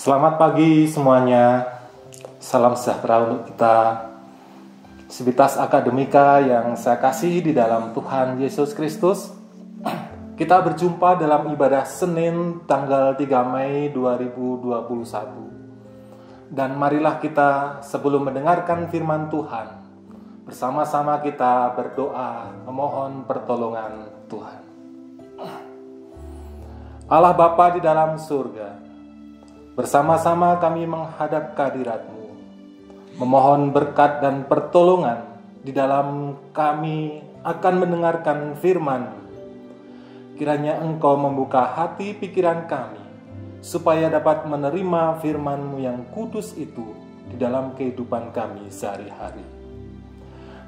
Selamat pagi semuanya. Salam sejahtera untuk kita. Sivitas Akademika yang saya kasih di dalam Tuhan Yesus Kristus. Kita berjumpa dalam ibadah Senin tanggal 3 Mei 2021. Dan marilah kita sebelum mendengarkan firman Tuhan, bersama-sama kita berdoa memohon pertolongan Tuhan. Allah Bapa di dalam surga, bersama-sama kami menghadap kehadirat-Mu, memohon berkat dan pertolongan di dalam kami akan mendengarkan firman-Mu. Kiranya Engkau membuka hati pikiran kami, supaya dapat menerima firman-Mu yang kudus itu di dalam kehidupan kami sehari-hari.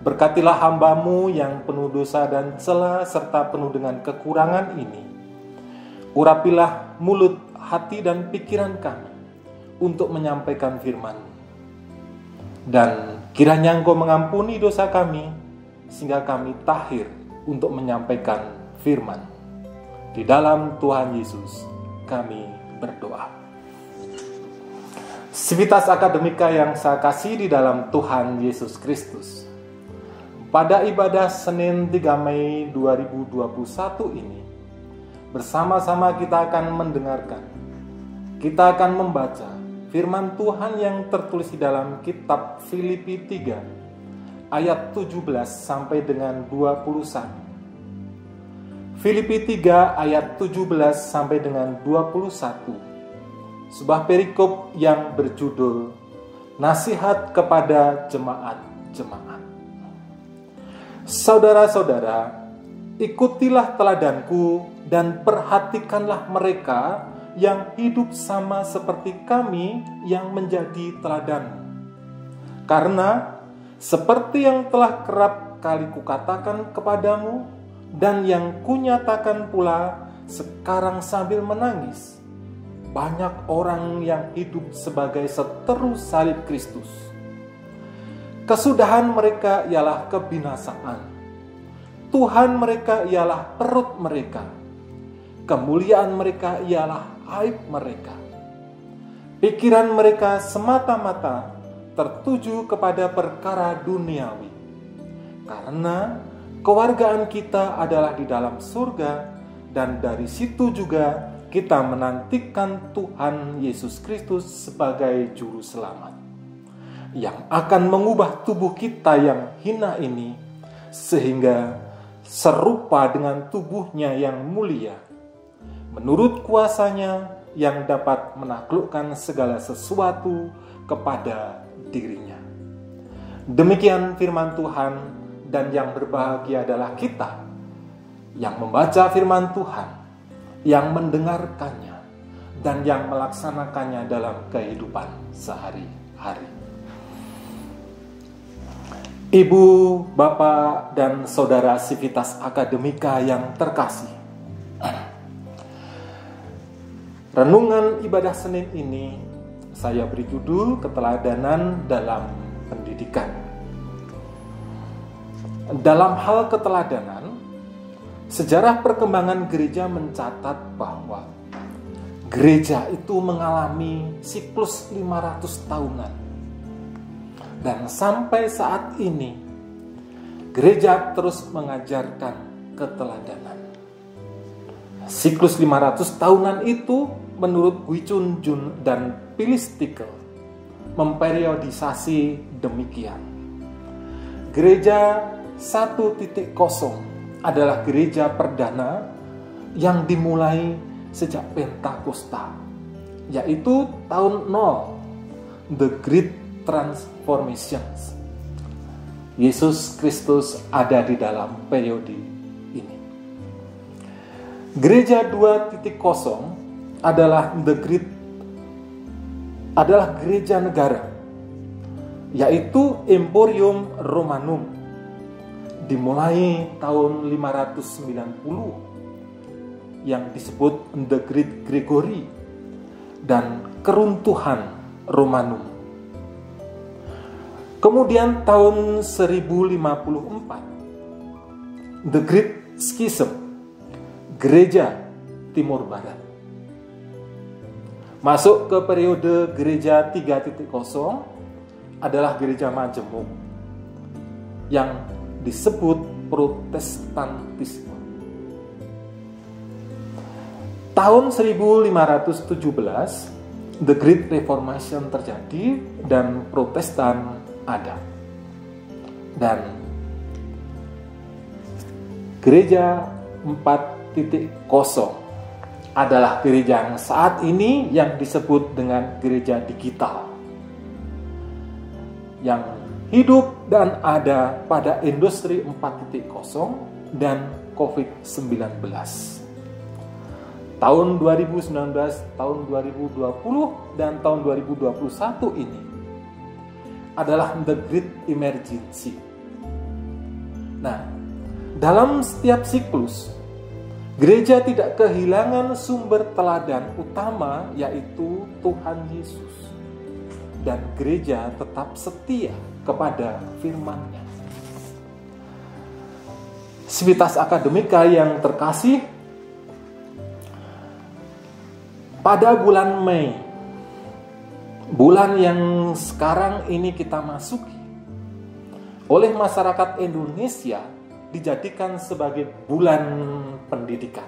Berkatilah hamba-Mu yang penuh dosa dan celah serta penuh dengan kekurangan ini. Urapilah mulut, hati dan pikiran kami untuk menyampaikan firman-Mu. Dan kiranya Engkau mengampuni dosa kami, sehingga kami tahir untuk menyampaikan firman. Di dalam Tuhan Yesus kami berdoa. Sivitas Akademika yang saya kasih di dalam Tuhan Yesus Kristus. Pada ibadah Senin 3 Mei 2021 ini, bersama-sama kita akan mendengarkan, kita akan membaca firman Tuhan yang tertulis di dalam kitab Filipi 3 ayat 17 sampai dengan 21. Filipi 3 ayat 17 sampai dengan 21. Sebuah perikop yang berjudul Nasihat kepada Jemaat-Jemaat. Saudara-saudara, ikutilah teladanku dan perhatikanlah mereka yang hidup sama seperti kami yang menjadi teladanmu. Karena seperti yang telah kerap kali kukatakan kepadamu dan yang kunyatakan pula sekarang sambil menangis, banyak orang yang hidup sebagai seteru salib Kristus. Kesudahan mereka ialah kebinasaan. Tuhan mereka ialah perut mereka. Kemuliaan mereka ialah aib mereka. Pikiran mereka semata-mata tertuju kepada perkara duniawi. Karena kewargaan kita adalah di dalam surga, dan dari situ juga kita menantikan Tuhan Yesus Kristus sebagai juru selamat, yang akan mengubah tubuh kita yang hina ini sehingga serupa dengan tubuhnya yang mulia, menurut kuasanya yang dapat menaklukkan segala sesuatu kepada dirinya. Demikian firman Tuhan, dan yang berbahagia adalah kita yang membaca firman Tuhan, yang mendengarkannya, dan yang melaksanakannya dalam kehidupan sehari-hari. Ibu, Bapak, dan Saudara Sivitas Akademika yang terkasih, renungan ibadah Senin ini saya beri judul Keteladanan dalam Pendidikan. Dalam hal keteladanan, sejarah perkembangan gereja mencatat bahwa gereja itu mengalami siklus 500 tahunan. Dan sampai saat ini, gereja terus mengajarkan keteladanan. Siklus 500 tahunan itu menurut Guichun Jun dan Phyllis Tickle memperiodisasi demikian. Gereja 1.0 adalah gereja perdana yang dimulai sejak Pentakosta, yaitu tahun 0, The Great Transformations. Yesus Kristus ada di dalam periode ini. Gereja 2.0 adalah gereja negara, yaitu Emporium Romanum, dimulai tahun 590 yang disebut The Great Gregory dan Keruntuhan Romanum. Kemudian tahun 1054 The Great Schism, Gereja Timur Barat. Masuk ke periode gereja 3.0 adalah gereja majemuk yang disebut Protestantisme. Tahun 1517, The Great Reformation terjadi dan Protestan ada. Dan gereja 4.0 adalah gereja yang saat ini yang disebut dengan gereja digital, yang hidup dan ada pada industri 4.0 dan COVID-19. Tahun 2019, tahun 2020, dan tahun 2021 ini adalah the Great Emergency. Nah, dalam setiap siklus, gereja tidak kehilangan sumber teladan utama, yaitu Tuhan Yesus. Dan gereja tetap setia kepada firman-Nya. Civitas Akademika yang terkasih, pada bulan Mei, bulan yang sekarang ini kita masuki, oleh masyarakat Indonesia dijadikan sebagai bulan pendidikan.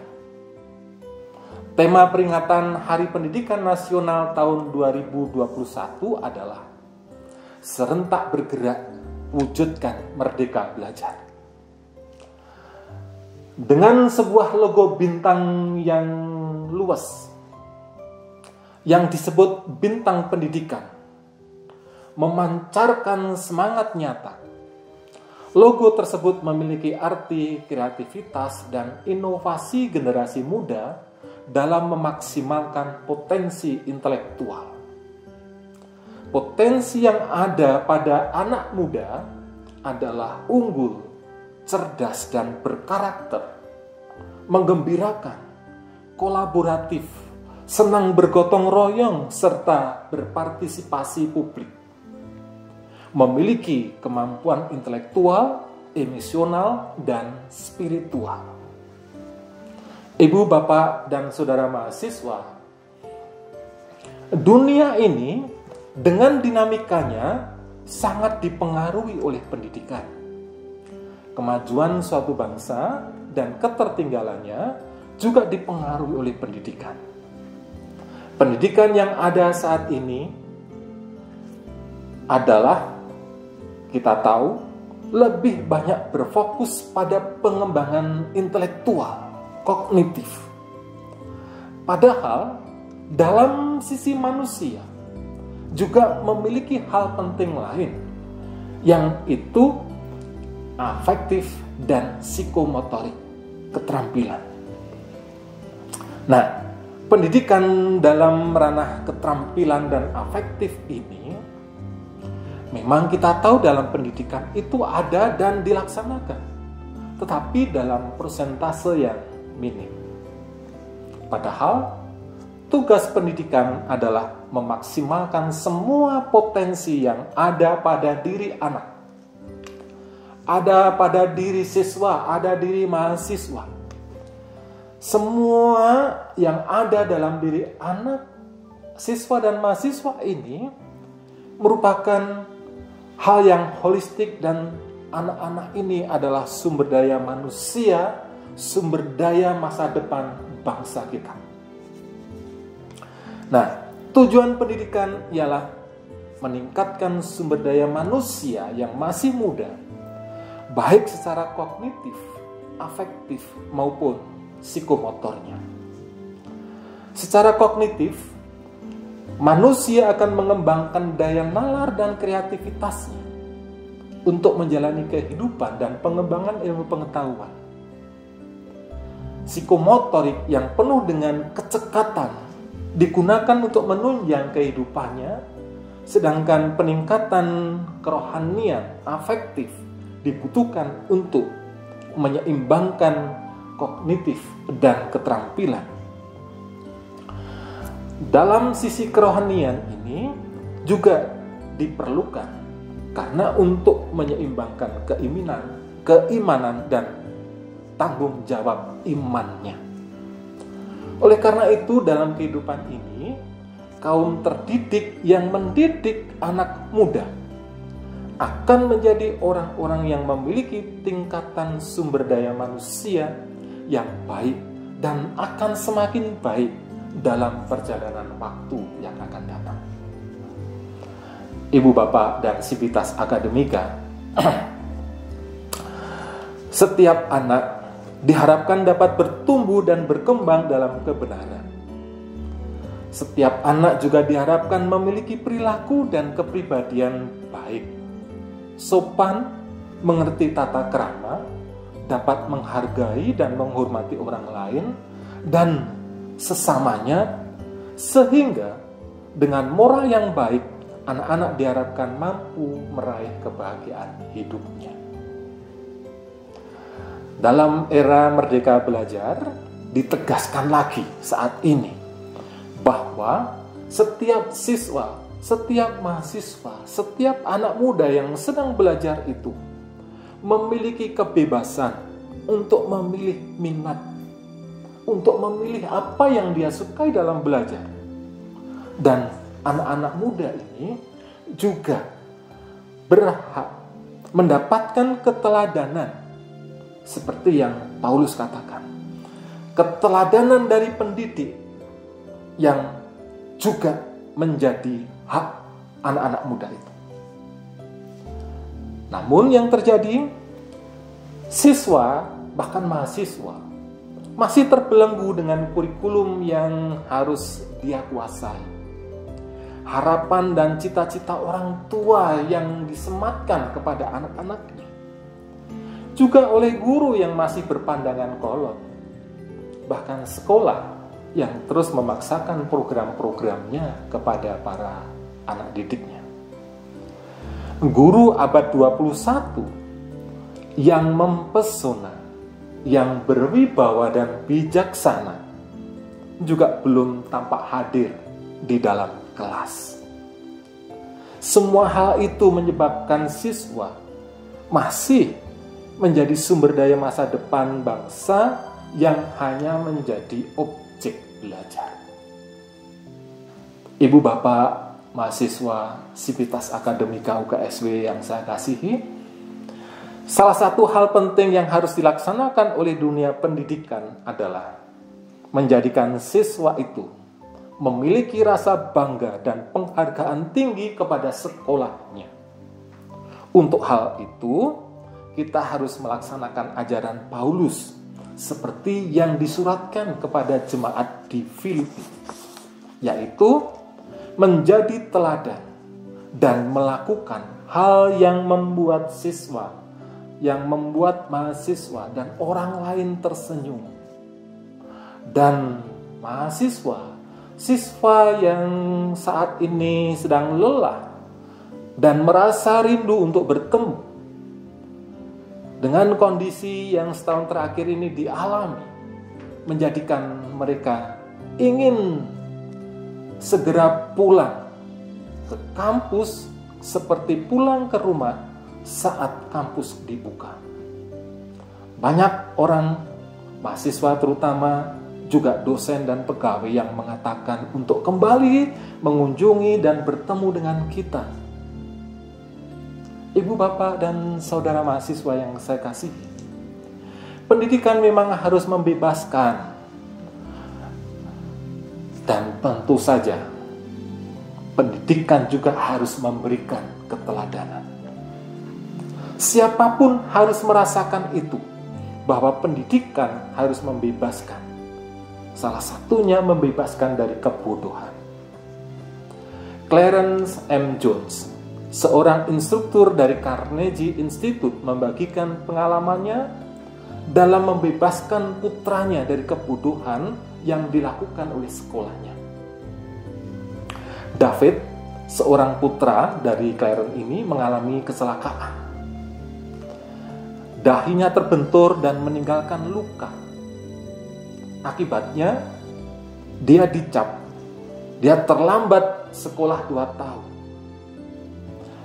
Tema peringatan Hari Pendidikan Nasional tahun 2021 adalah serentak bergerak, wujudkan merdeka belajar. Dengan sebuah logo bintang yang luas, yang disebut bintang pendidikan, memancarkan semangat nyata. Logo tersebut memiliki arti kreativitas dan inovasi generasi muda dalam memaksimalkan potensi intelektual. Potensi yang ada pada anak muda adalah unggul, cerdas dan berkarakter, menggembirakan, kolaboratif, senang bergotong royong, serta berpartisipasi publik. Memiliki kemampuan intelektual, emosional, dan spiritual. Ibu, bapak, dan saudara mahasiswa, dunia ini dengan dinamikanya sangat dipengaruhi oleh pendidikan. Kemajuan suatu bangsa dan ketertinggalannya juga dipengaruhi oleh pendidikan. Pendidikan yang ada saat ini adalah, kita tahu, lebih banyak berfokus pada pengembangan intelektual, kognitif. Padahal dalam sisi manusia juga memiliki hal penting lain, yang itu afektif dan psikomotorik, keterampilan. Nah, pendidikan dalam ranah keterampilan dan afektif ini, memang kita tahu dalam pendidikan itu ada dan dilaksanakan, tetapi dalam persentase yang minim. Padahal, tugas pendidikan adalah memaksimalkan semua potensi yang ada pada diri anak, ada pada diri siswa, ada diri mahasiswa. Semua yang ada dalam diri anak, siswa dan mahasiswa ini merupakan hal yang holistik, dan anak-anak ini adalah sumber daya manusia, sumber daya masa depan bangsa kita. Nah, tujuan pendidikan ialah meningkatkan sumber daya manusia yang masih muda, baik secara kognitif, afektif, maupun psikomotornya. Secara kognitif, manusia akan mengembangkan daya nalar dan kreativitasnya untuk menjalani kehidupan dan pengembangan ilmu pengetahuan. Psikomotorik yang penuh dengan kecekatan digunakan untuk menunjang kehidupannya, sedangkan peningkatan kerohanian, afektif dibutuhkan untuk menyeimbangkan kognitif dan keterampilan. Dalam sisi kerohanian ini juga diperlukan, karena untuk menyeimbangkan keimanan dan tanggung jawab imannya. Oleh karena itu, dalam kehidupan ini kaum terdidik yang mendidik anak muda akan menjadi orang-orang yang memiliki tingkatan sumber daya manusia yang baik dan akan semakin baik dalam perjalanan waktu yang akan datang. Ibu, Bapak, dan Sivitas Akademika, setiap anak diharapkan dapat bertumbuh dan berkembang dalam kebenaran. Setiap anak juga diharapkan memiliki perilaku dan kepribadian baik, sopan, mengerti tata krama, dapat menghargai dan menghormati orang lain dan sesamanya, sehingga dengan moral yang baik, anak-anak diharapkan mampu meraih kebahagiaan hidupnya. Dalam era Merdeka Belajar, ditegaskan lagi saat ini bahwa setiap siswa, setiap mahasiswa, setiap anak muda yang sedang belajar itu memiliki kebebasan untuk memilih minat, untuk memilih apa yang dia sukai dalam belajar. Dan anak-anak muda ini juga berhak mendapatkan keteladanan seperti yang Paulus katakan. Keteladanan dari pendidik yang juga menjadi hak anak-anak muda itu. Namun yang terjadi, siswa bahkan mahasiswa masih terbelenggu dengan kurikulum yang harus dia kuasai. Harapan dan cita-cita orang tua yang disematkan kepada anak-anaknya. Juga oleh guru yang masih berpandangan kolot. Bahkan sekolah yang terus memaksakan program-programnya kepada para anak didiknya. Guru abad 21 yang mempesona, yang berwibawa dan bijaksana juga belum tampak hadir di dalam kelas. Semua hal itu menyebabkan siswa masih menjadi sumber daya masa depan bangsa yang hanya menjadi objek belajar. Ibu, Bapak, mahasiswa Sivitas Akademika UKSW yang saya kasihi, salah satu hal penting yang harus dilaksanakan oleh dunia pendidikan adalah menjadikan siswa itu memiliki rasa bangga dan penghargaan tinggi kepada sekolahnya. Untuk hal itu, kita harus melaksanakan ajaran Paulus seperti yang disuratkan kepada jemaat di Filipi, yaitu menjadi teladan dan melakukan hal yang membuat siswa, yang membuat mahasiswa dan orang lain tersenyum. Dan mahasiswa, siswa yang saat ini sedang lelah dan merasa rindu untuk bertemu dengan kondisi yang setahun terakhir ini dialami, menjadikan mereka ingin segera pulang ke kampus seperti pulang ke rumah saat kampus dibuka. Banyak orang, mahasiswa terutama, juga dosen dan pegawai yang mengatakan untuk kembali mengunjungi dan bertemu dengan kita. Ibu, Bapak, dan saudara mahasiswa yang saya kasihi, pendidikan memang harus membebaskan. Dan tentu saja, pendidikan juga harus memberikan keteladanan. Siapapun harus merasakan itu, bahwa pendidikan harus membebaskan. Salah satunya membebaskan dari kebodohan. Clarence M. Jones, seorang instruktur dari Carnegie Institute, membagikan pengalamannya dalam membebaskan putranya dari kebodohan yang dilakukan oleh sekolahnya. David, seorang putra dari Clarence ini, mengalami kecelakaan. Dahinya terbentur dan meninggalkan luka. Akibatnya, dia dicap. Dia terlambat sekolah 2 tahun.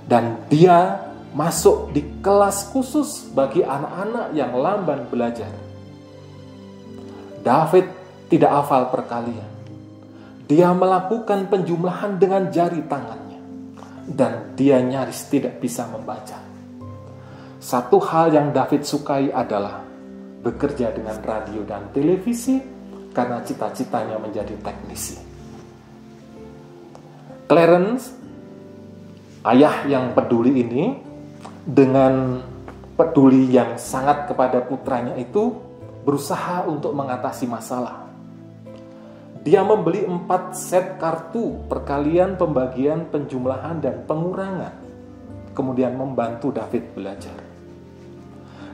Dan dia masuk di kelas khusus bagi anak-anak yang lamban belajar. David tidak hafal perkalian. Dia melakukan penjumlahan dengan jari tangannya, dan dia nyaris tidak bisa membaca. Satu hal yang David sukai adalah bekerja dengan radio dan televisi karena cita-citanya menjadi teknisi. Clarence, ayah yang peduli ini, dengan peduli yang sangat kepada putranya itu, berusaha untuk mengatasi masalah. Dia membeli 4 set kartu perkalian, pembagian, penjumlahan, dan pengurangan. Kemudian membantu David belajar.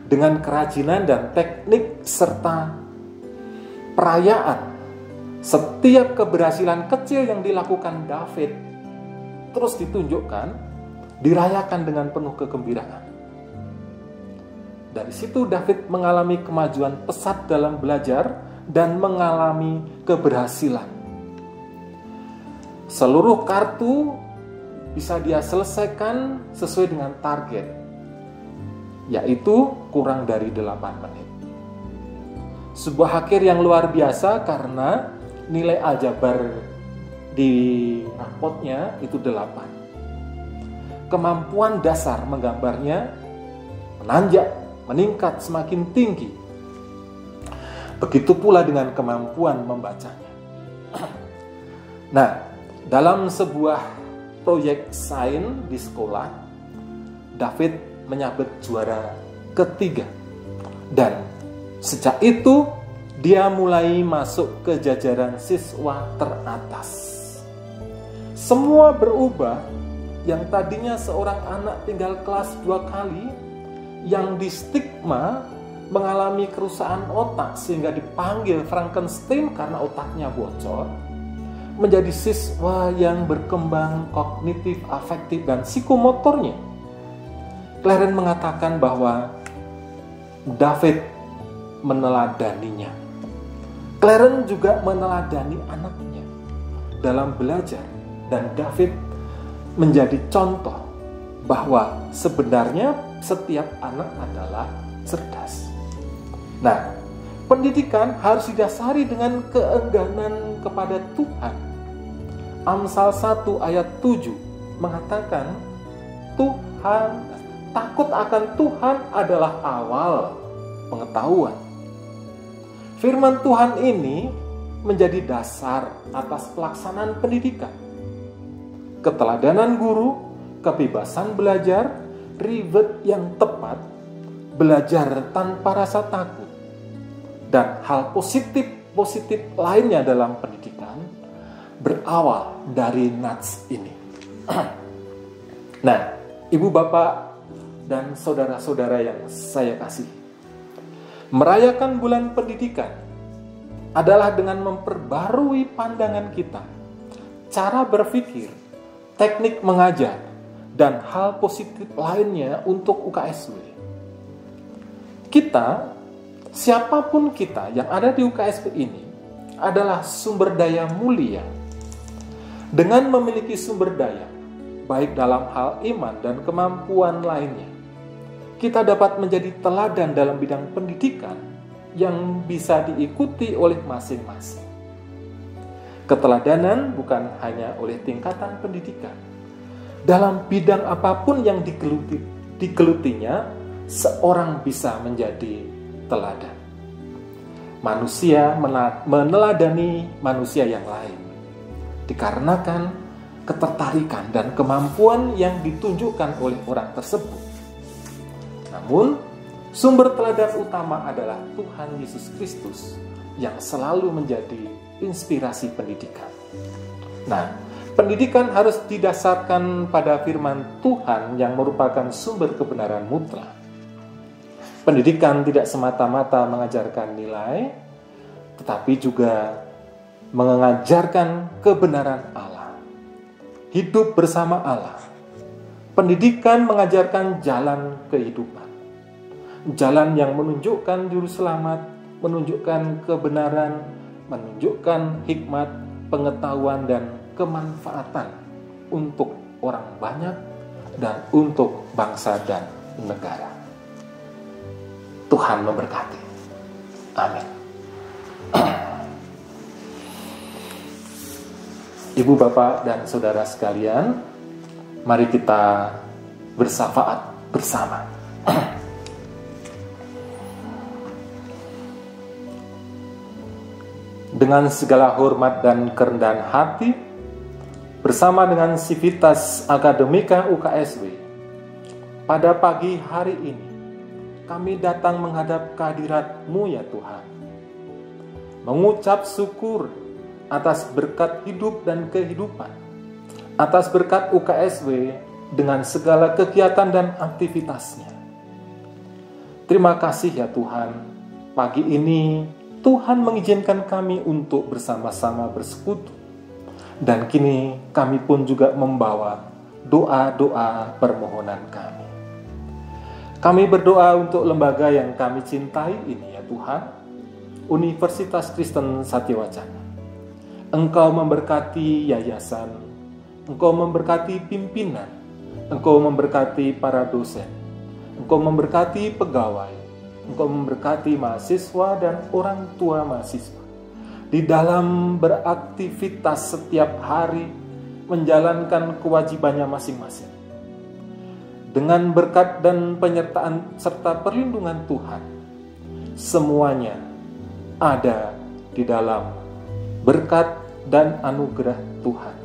Dengan kerajinan dan teknik serta perayaan, setiap keberhasilan kecil yang dilakukan David terus ditunjukkan, dirayakan dengan penuh kegembiraan. Dari situ David mengalami kemajuan pesat dalam belajar dan mengalami keberhasilan. Seluruh kartu bisa dia selesaikan sesuai dengan target, yaitu kurang dari 8 menit. Sebuah akhir yang luar biasa karena nilai aljabar di rapotnya itu 8. Kemampuan dasar menggambarnya menanjak, meningkat semakin tinggi. Begitu pula dengan kemampuan membacanya. Nah, dalam sebuah proyek sains di sekolah, David menyabet juara ketiga. Dan sejak itu, dia mulai masuk ke jajaran siswa teratas. Semua berubah. Yang tadinya seorang anak tinggal kelas 2 kali, yang distigma mengalami kerusakan otak sehingga dipanggil Frankenstein karena otaknya bocor, menjadi siswa yang berkembang kognitif, afektif, dan psikomotornya. Clarence mengatakan bahwa David meneladaninya. Clarence juga meneladani anaknya dalam belajar, dan David menjadi contoh bahwa sebenarnya setiap anak adalah cerdas. Nah, pendidikan harus didasari dengan keengganan kepada Tuhan. Amsal 1 ayat 7 mengatakan, takut akan Tuhan adalah awal pengetahuan. Firman Tuhan ini menjadi dasar atas pelaksanaan pendidikan. Keteladanan guru, kebebasan belajar, ribet yang tepat, belajar tanpa rasa takut, dan hal positif lainnya dalam pendidikan berawal dari nats ini. Nah, ibu bapak dan saudara-saudara yang saya kasihi, merayakan bulan pendidikan adalah dengan memperbarui pandangan kita, cara berpikir, teknik mengajar, dan hal positif lainnya untuk UKSW. Kita, siapapun kita yang ada di UKSW ini, adalah sumber daya mulia. Dengan memiliki sumber daya, baik dalam hal iman dan kemampuan lainnya, kita dapat menjadi teladan dalam bidang pendidikan yang bisa diikuti oleh masing-masing. Keteladanan bukan hanya oleh tingkatan pendidikan. Dalam bidang apapun yang digelutinya, seorang bisa menjadi teladan. Manusia meneladani manusia yang lain dikarenakan ketertarikan dan kemampuan yang ditunjukkan oleh orang tersebut. Namun, sumber teladan utama adalah Tuhan Yesus Kristus yang selalu menjadi inspirasi pendidikan. Nah, pendidikan harus didasarkan pada firman Tuhan yang merupakan sumber kebenaran mutlak. Pendidikan tidak semata-mata mengajarkan nilai, tetapi juga mengajarkan kebenaran Allah. Hidup bersama Allah. Pendidikan mengajarkan jalan kehidupan. Jalan yang menunjukkan juru selamat, menunjukkan kebenaran, menunjukkan hikmat, pengetahuan, dan kemanfaatan untuk orang banyak dan untuk bangsa dan negara. Tuhan memberkati. Amin. Ibu, Bapak, dan Saudara sekalian, mari kita bersyafaat bersama. Dengan segala hormat dan kerendahan hati, bersama dengan Civitas Akademika UKSW, pada pagi hari ini, kami datang menghadap kehadirat-Mu ya Tuhan, mengucap syukur atas berkat hidup dan kehidupan, atas berkat UKSW dengan segala kegiatan dan aktivitasnya. Terima kasih ya Tuhan, pagi ini Tuhan mengizinkan kami untuk bersama-sama bersekutu, dan kini kami pun juga membawa doa-doa permohonan kami. Kami berdoa untuk lembaga yang kami cintai ini ya Tuhan, Universitas Kristen Satyawacana. Engkau memberkati yayasan, Engkau memberkati pimpinan, Engkau memberkati para dosen, Engkau memberkati pegawai, Engkau memberkati mahasiswa dan orang tua mahasiswa di dalam beraktivitas setiap hari menjalankan kewajibannya masing-masing. Dengan berkat dan penyertaan serta perlindungan Tuhan, semuanya ada di dalam berkat dan anugerah Tuhan.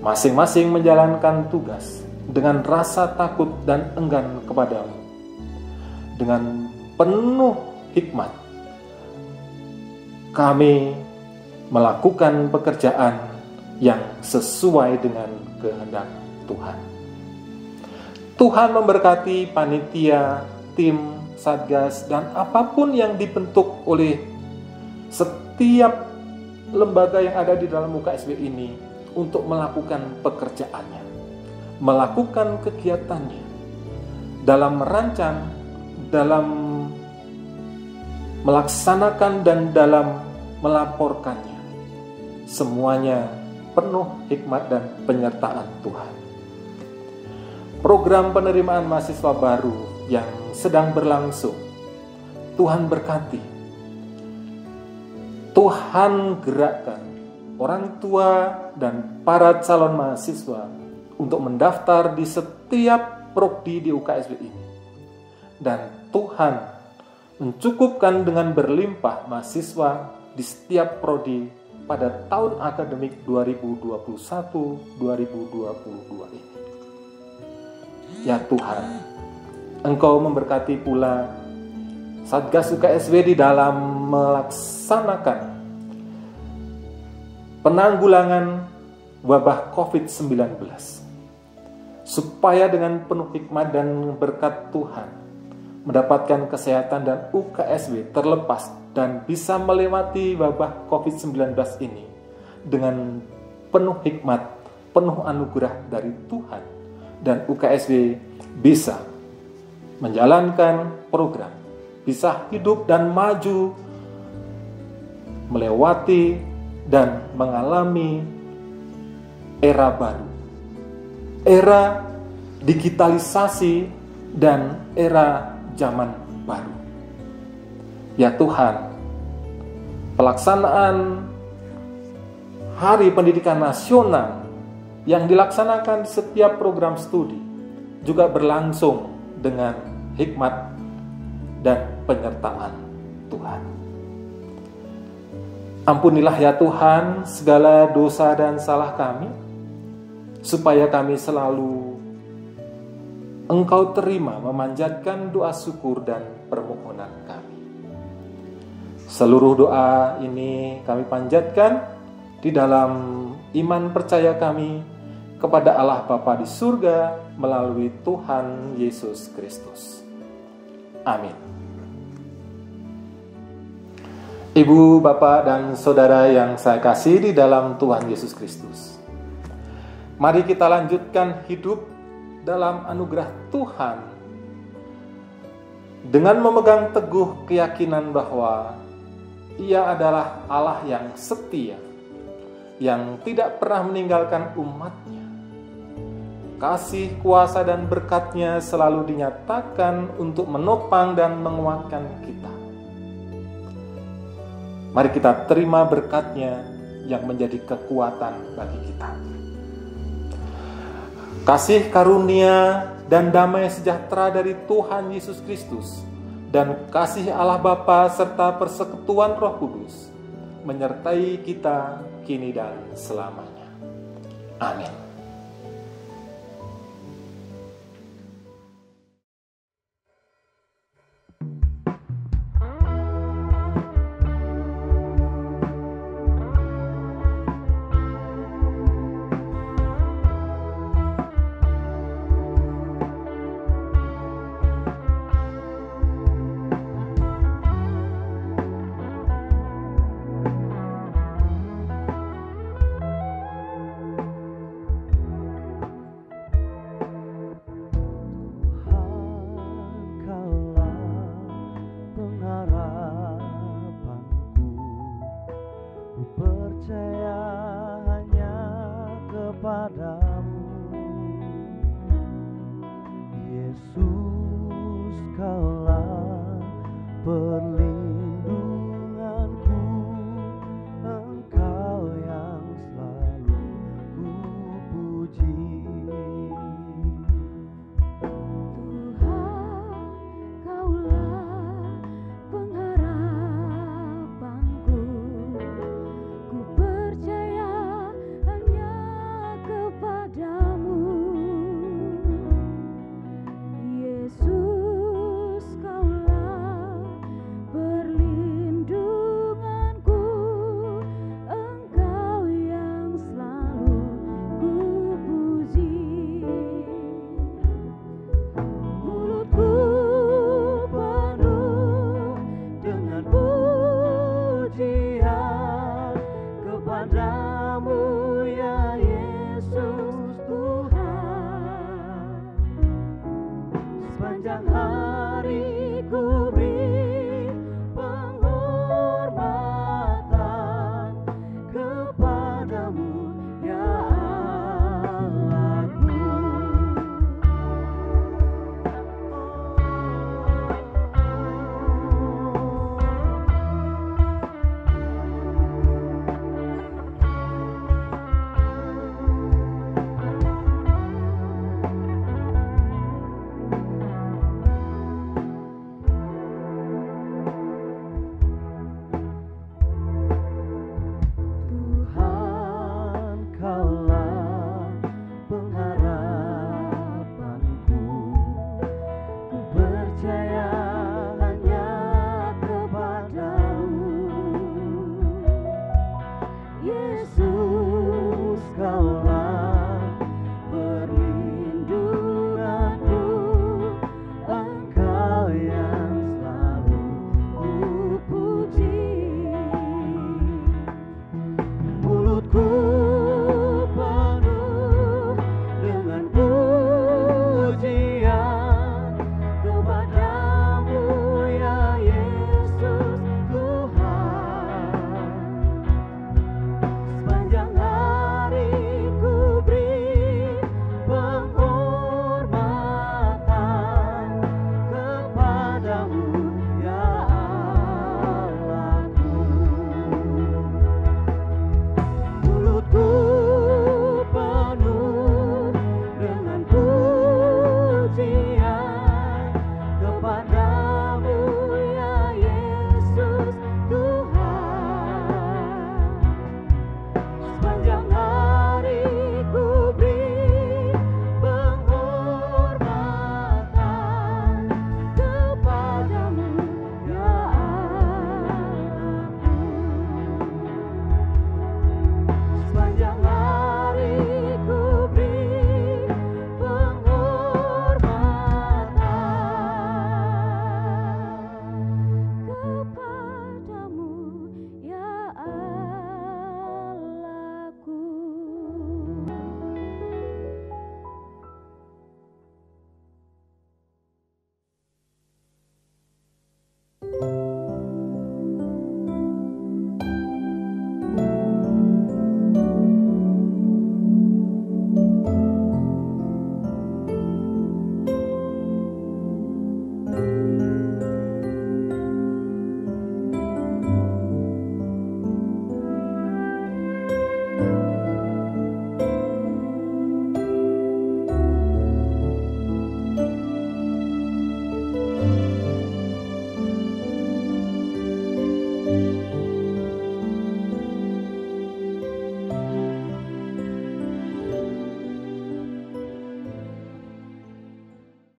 Masing-masing menjalankan tugas dengan rasa takut dan enggan kepadamu, dengan penuh hikmat kami melakukan pekerjaan yang sesuai dengan kehendak Tuhan. Tuhan memberkati panitia, tim, satgas, dan apapun yang dibentuk oleh setiap lembaga yang ada di dalam UKSW ini untuk melakukan pekerjaannya, melakukan kegiatannya, dalam merancang, dalam melaksanakan, dan dalam melaporkannya. Semuanya penuh hikmat dan penyertaan Tuhan. Program penerimaan mahasiswa baru yang sedang berlangsung, Tuhan berkati. Tuhan gerakkan orang tua dan para calon mahasiswa untuk mendaftar di setiap prodi di UKSW ini. Dan Tuhan mencukupkan dengan berlimpah mahasiswa di setiap prodi pada tahun akademik 2021-2022 ini. Ya Tuhan, Engkau memberkati pula Satgas UKSW di dalam melaksanakan penanggulangan wabah COVID-19, supaya dengan penuh hikmat dan berkat Tuhan mendapatkan kesehatan dan UKSW terlepas dan bisa melewati wabah COVID-19 ini dengan penuh hikmat, penuh anugerah dari Tuhan, dan UKSW bisa menjalankan program, bisa hidup dan maju, melewati dan mengalami era baru, era digitalisasi dan era zaman baru. Ya Tuhan, pelaksanaan Hari Pendidikan Nasional yang dilaksanakan di setiap program studi juga berlangsung dengan hikmat dan penyertaan Tuhan. Ampunilah ya Tuhan segala dosa dan salah kami, supaya kami selalu Engkau terima memanjatkan doa syukur dan permohonan kami. Seluruh doa ini kami panjatkan di dalam iman percaya kami kepada Allah Bapa di surga melalui Tuhan Yesus Kristus. Amin. Ibu, Bapak, dan Saudara yang saya kasih di dalam Tuhan Yesus Kristus, mari kita lanjutkan hidup dalam anugerah Tuhan dengan memegang teguh keyakinan bahwa Ia adalah Allah yang setia, yang tidak pernah meninggalkan umat-Nya. Kasih, kuasa, dan berkat-Nya selalu dinyatakan untuk menopang dan menguatkan kita. Mari kita terima berkat-Nya yang menjadi kekuatan bagi kita. Kasih karunia dan damai sejahtera dari Tuhan Yesus Kristus dan kasih Allah Bapa serta persekutuan Roh Kudus menyertai kita kini dan selamanya. Amin. Sepanjang hariku